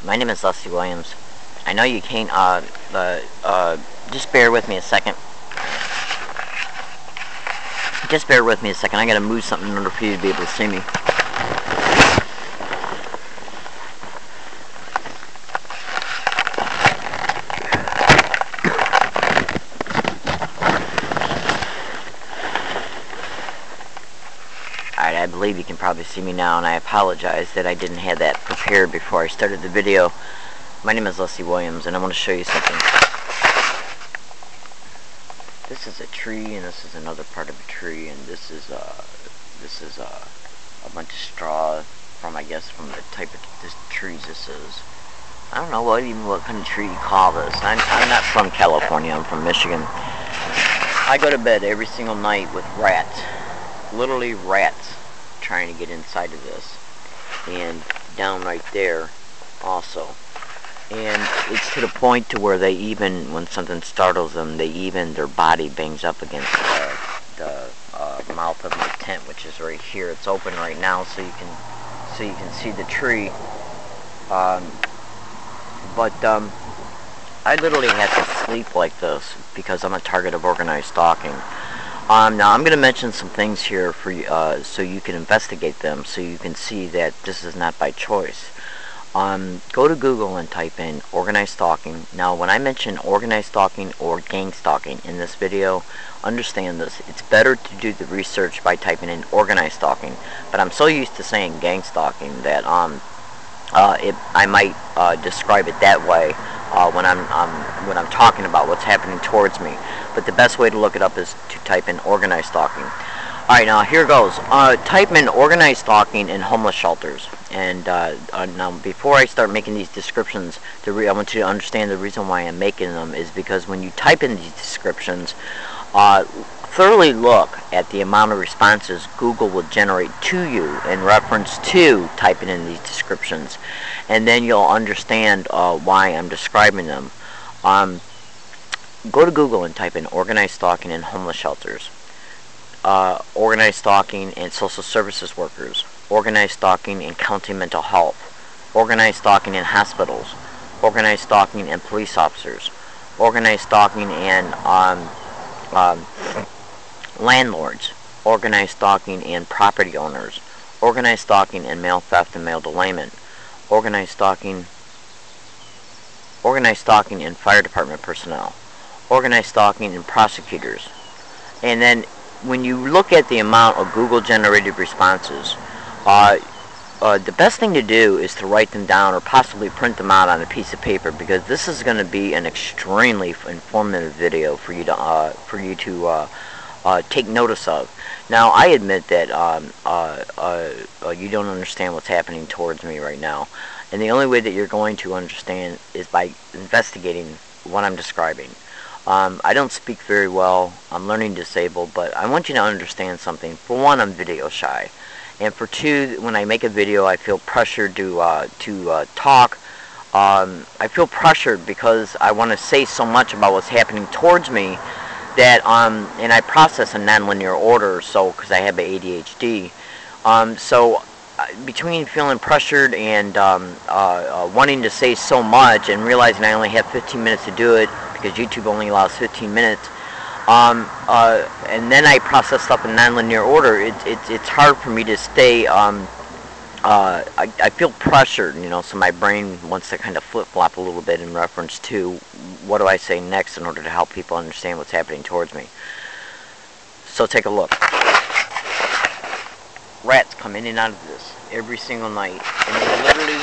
My name is Leslie Williams. I know you can't, just bear with me a second. Just bear with me a second. I gotta move something in order for you to be able to see me. Alright, I believe you can probably see me now, and I apologize that I didn't have that prepared before I started the video. My name is Leslie Williams, and I want to show you something. This is a tree, and this is another part of a tree, and this is a bunch of straw from, I guess, from the type of trees this is. I don't know what kind of tree you call this. I'm not from California. I'm from Michigan. I go to bed every single night with rats, literally rats, trying to get inside of this, and down right there also. And it's to the point to where they even, when something startles them, their body bangs up against the mouth of my tent, which is right here. It's open right now, so you can see the tree. I literally have to sleep like this because I'm a target of organized stalking. Now I'm going to mention some things here for you, so you can investigate them, so you can see that this is not by choice. Go to Google and type in organized stalking. Now, when I mention organized stalking or gang stalking in this video, understand this. It's better to do the research by typing in organized stalking. But I'm so used to saying gang stalking that I might describe it that way when I'm talking about what's happening towards me. But the best way to look it up is to type in organized stalking. Alright, now here goes. Type in organized stalking in homeless shelters. And now, before I start making these descriptions, I want you to understand the reason why I'm making them is because when you type in these descriptions, thoroughly look at the amount of responses Google will generate to you in reference to typing in these descriptions. And then you'll understand why I'm describing them. Go to Google and type in organized stalking in homeless shelters. Organized stalking and social services workers, organized stalking in county mental health, organized stalking in hospitals, organized stalking in police officers, organized stalking in landlords, organized stalking in property owners, organized stalking in mail theft and mail delayment, organized stalking in fire department personnel, organized stalking in prosecutors. And then when you look at the amount of Google generated responses, the best thing to do is to write them down or possibly print them out on a piece of paper, because this is going to be an extremely informative video for you to take notice of. Now, I admit that you don't understand what's happening towards me right now, and the only way that you're going to understand is by investigating what I'm describing. I don't speak very well. I'm learning disabled, but I want you to understand something. For one, I'm video shy, and for two, when I make a video, I feel pressured to talk. I feel pressured because I want to say so much about what's happening towards me that and I process in nonlinear order, so because I have ADHD, so between feeling pressured and wanting to say so much and realizing I only have 15 minutes to do it, because YouTube only allows 15 minutes, and then I process stuff in nonlinear order, it's hard for me to stay, I feel pressured, so my brain wants to kind of flip-flop a little bit in reference to what do I say next in order to help people understand what's happening towards me. So take a look. Rats come in and out of this every single night, and they literally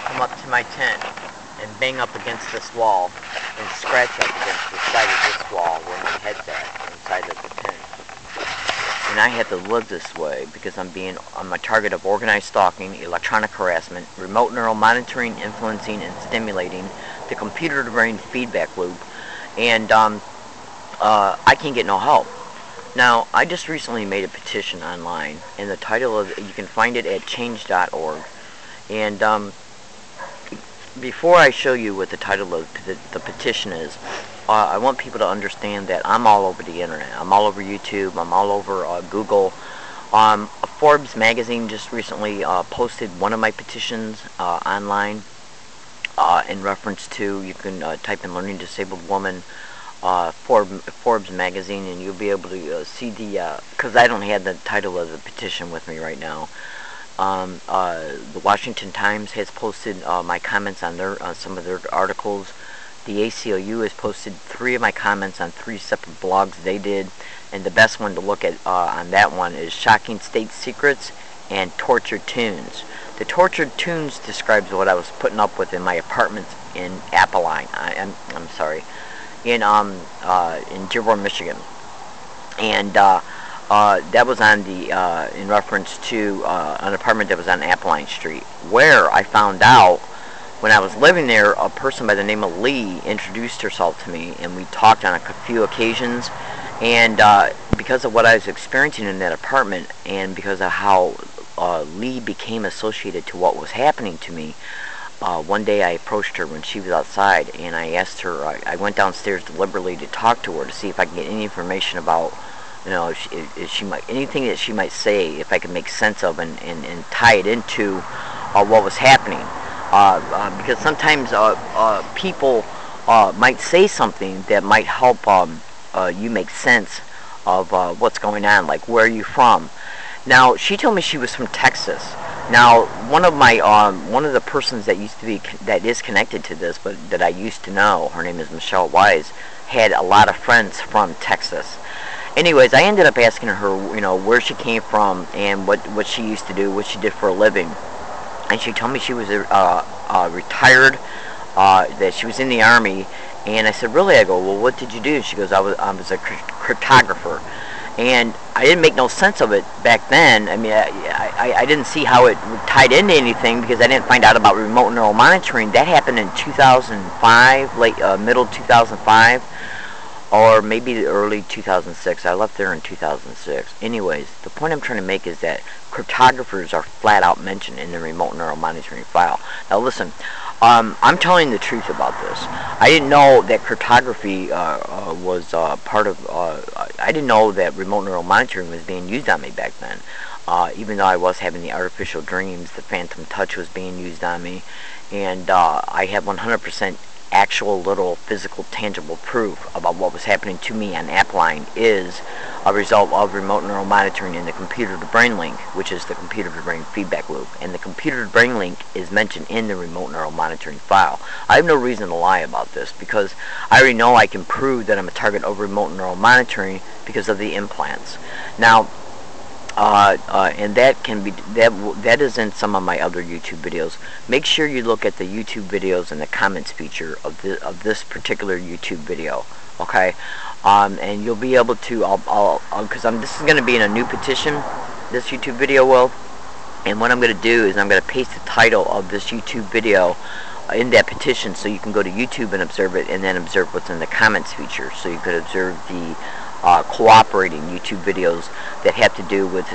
come up to my tent and bang up against this wall and scratch up against the side of this wall where my head's at, inside of the tent. And I have to live this way because I'm a target of organized stalking, electronic harassment, remote neural monitoring, influencing, and stimulating the computer-to-brain feedback loop, and I can't get no help. Now, I just recently made a petition online, and the title of you can find it at change.org. And before I show you what the title of the petition is, I want people to understand that I'm all over the internet. I'm all over YouTube. I'm all over Google. Forbes magazine just recently posted one of my petitions online, in reference to, you can type in Learning Disabled Woman Forbes magazine, and you'll be able to see the, because I don't have the title of the petition with me right now. The Washington Times has posted my comments on their some of their articles. The ACLU has posted 3 of my comments on 3 separate blogs they did, and the best one to look at on that one is Shocking State Secrets and Tortured Tunes. The Tortured Tunes describes what I was putting up with in my apartment in Appeline. I'm sorry, in Dearborn, Michigan, and that was on the in reference to an apartment that was on Appeline Street, where I found out when I was living there, a person by the name of Lee introduced herself to me, and we talked on a few occasions. And because of what I was experiencing in that apartment, and because of how Lee became associated to what was happening to me, one day I approached her when she was outside, and I asked her, I went downstairs deliberately to talk to her to see if I could get any information about, you know, if she might, anything that she might say, if I could make sense of and tie it into what was happening. Because sometimes people might say something that might help you make sense of what's going on, like, where are you from? Now, she told me she was from Texas. Now, one of the persons that is connected to this, but that I used to know, her name is Michelle Wise, had a lot of friends from Texas. Anyways, I ended up asking her, you know, where she came from and what she used to do, what she did for a living. And she told me she was retired, that she was in the Army. And I said, really? I go, well, what did you do? She goes, I was a cryptographer. And I didn't make no sense of it back then. I mean, I didn't see how it tied into anything, because I didn't find out about remote neural monitoring. That happened in 2005, middle 2005, or maybe early 2006. I left there in 2006. Anyways, the point I'm trying to make is that cryptographers are flat out mentioned in the remote neural monitoring file. Now listen, I'm telling the truth about this. I didn't know that cryptography was part of, I didn't know that remote neural monitoring was being used on me back then. Even though I was having the artificial dreams, the phantom touch was being used on me, and I had 100% actual little physical tangible proof about what was happening to me on Appline is a result of remote neural monitoring in the computer to brain link, which is the computer to brain feedback loop. And the computer to brain link is mentioned in the remote neural monitoring file. I have no reason to lie about this, because I already know I can prove that I'm a target of remote neural monitoring because of the implants. Now, and that can be that is in some of my other YouTube videos. Make sure you look at the YouTube videos and the comments feature of this particular YouTube video, okay? And you'll be able to, because this is going to be in a new petition, this YouTube video will, and what I'm going to do is I'm going to paste the title of this YouTube video in that petition, so you can go to YouTube and observe it, and then observe what's in the comments feature, so you could observe the cooperating YouTube videos that have to do with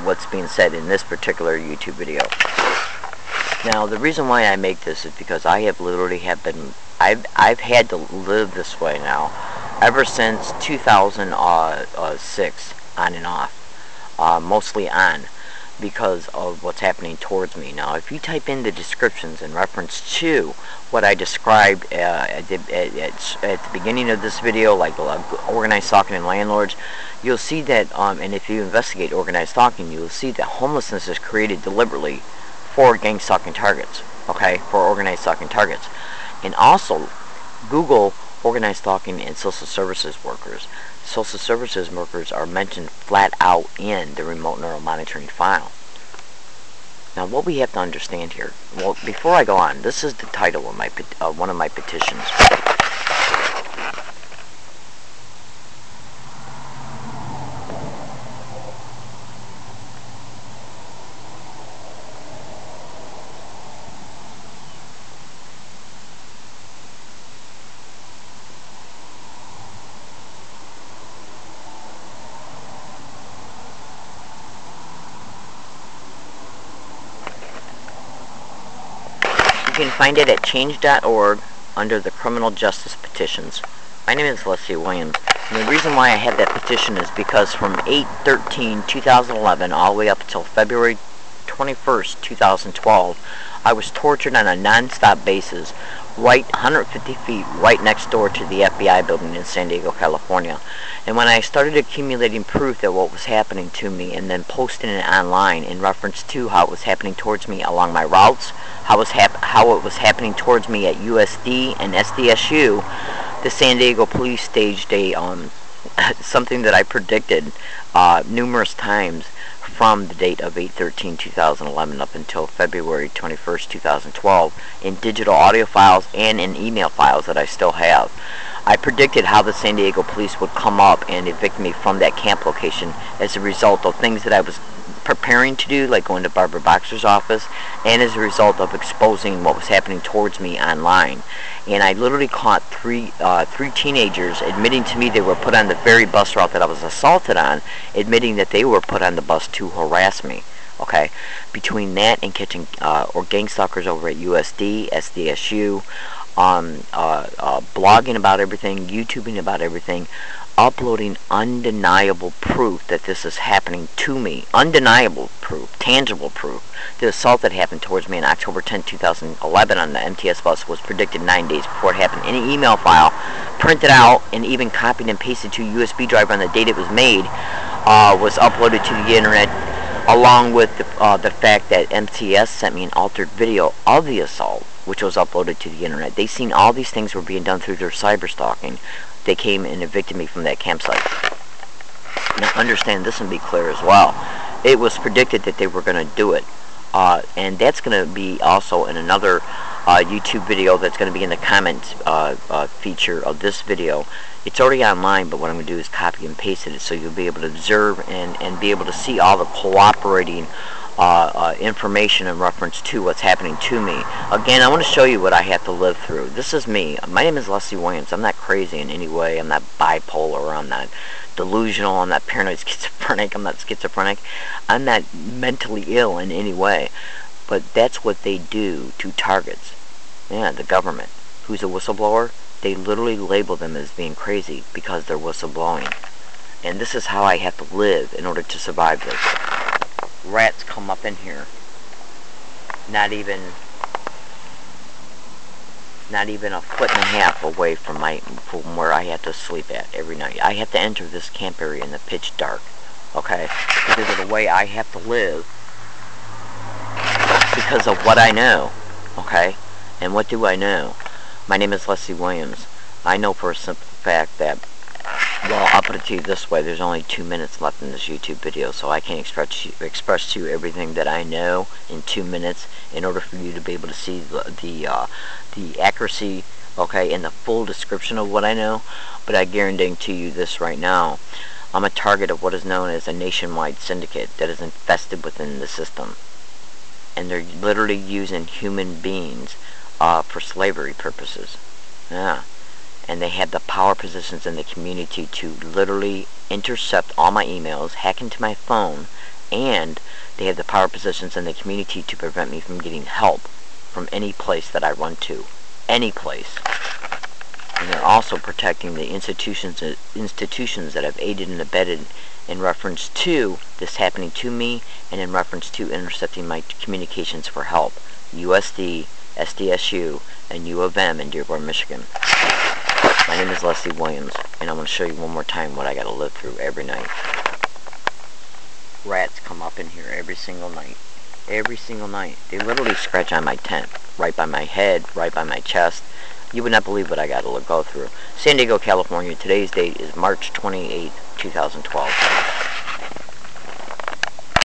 what's being said in this particular YouTube video. Now, the reason why I make this is because I have literally I've had to live this way now ever since 2006, on and off, mostly on, because of what's happening towards me. Now, if you type in the descriptions in reference to what I described at the beginning of this video, like organized stalking and landlords, you'll see that, and if you investigate organized stalking, you'll see that homelessness is created deliberately for gang stalking targets, okay, for organized stalking targets. And also, Google organized stalking and social services workers. Social services workers are mentioned flat out in the remote neural monitoring file. Now, what we have to understand here, well, before I go on, this is the title of one of my petitions. You can find it at change.org under the criminal justice petitions. My name is Leslie Williams, and the reason why I have that petition is because from 8/13/2011 all the way up until February 21st, 2012, I was tortured on a non-stop basis, right 150 feet right next door to the FBI building in San Diego, California. And when I started accumulating proof that what was happening to me and then posting it online in reference to how it was happening towards me along my routes, how it was happening towards me at USD and SDSU, the San Diego police staged a something that I predicted numerous times from the date of 8/13/2011 up until February 21st, 2012 in digital audio files and in email files that I still have. I predicted how the San Diego police would come up and evict me from that camp location as a result of things that I was preparing to do, like going to Barbara Boxer's office, and as a result of exposing what was happening towards me online. And I literally caught three teenagers admitting to me they were put on the very bus route that I was assaulted on, admitting that they were put on the bus to harass me. Okay, between that and catching or gang stalkers over at USD, SDSU, blogging about everything, YouTubing about everything, uploading undeniable proof that this is happening to me. Undeniable proof, tangible proof. The assault that happened towards me on October 10, 2011 on the MTS bus was predicted 9 days before it happened. In an email file, printed out and even copied and pasted to a USB drive on the date it was made, was uploaded to the internet, along with the fact that MTS sent me an altered video of the assault, which was uploaded to the internet. They seen all these things were being done through their cyber stalking. They came and evicted me from that campsite. Now understand this and be clear as well. It was predicted that they were going to do it. And that's going to be also in another YouTube video that's going to be in the comments feature of this video. It's already online, but what I'm going to do is copy and paste it so you'll be able to observe and be able to see all the cooperating information in reference to what's happening to me. Again, I want to show you what I have to live through. This is me. My name is Leslie Williams. I'm not crazy in any way. I'm not bipolar. I'm not delusional. I'm not paranoid schizophrenic. I'm not schizophrenic. I'm not mentally ill in any way. But that's what they do to targets. Yeah, the government. Who's a whistleblower? They literally label them as being crazy because they're whistleblowing. And this is how I have to live in order to survive this. Rats come up in here. Not even a foot and a half away from where I have to sleep at every night. I have to enter this camp area in the pitch dark, okay? Because of the way I have to live, because of what I know, okay? And what do I know? My name is Leslie Williams. I know for a simple fact that, well, I'll put it to you this way. There's only 2 minutes left in this YouTube video, so I can't express to you everything that I know in 2 minutes in order for you to be able to see the accuracy, okay, and the full description of what I know. But I guarantee you this right now. I'm a target of what is known as a nationwide syndicate that is infested within the system. And they're literally using human beings for slavery purposes. Yeah. And they have the power positions in the community to literally intercept all my emails, hack into my phone, and they have the power positions in the community to prevent me from getting help from any place that I run to. Any place. And they're also protecting the institutions that have aided and abetted in reference to this happening to me and in reference to intercepting my communications for help. USD, SDSU, and U of M in Dearborn, Michigan. My name is Leslie Williams, and I'm going to show you one more time what I got to live through every night. Rats come up in here every single night. Every single night. They literally scratch on my tent, right by my head, right by my chest. You would not believe what I got to go through. San Diego, California. Today's date is March 28, 2012.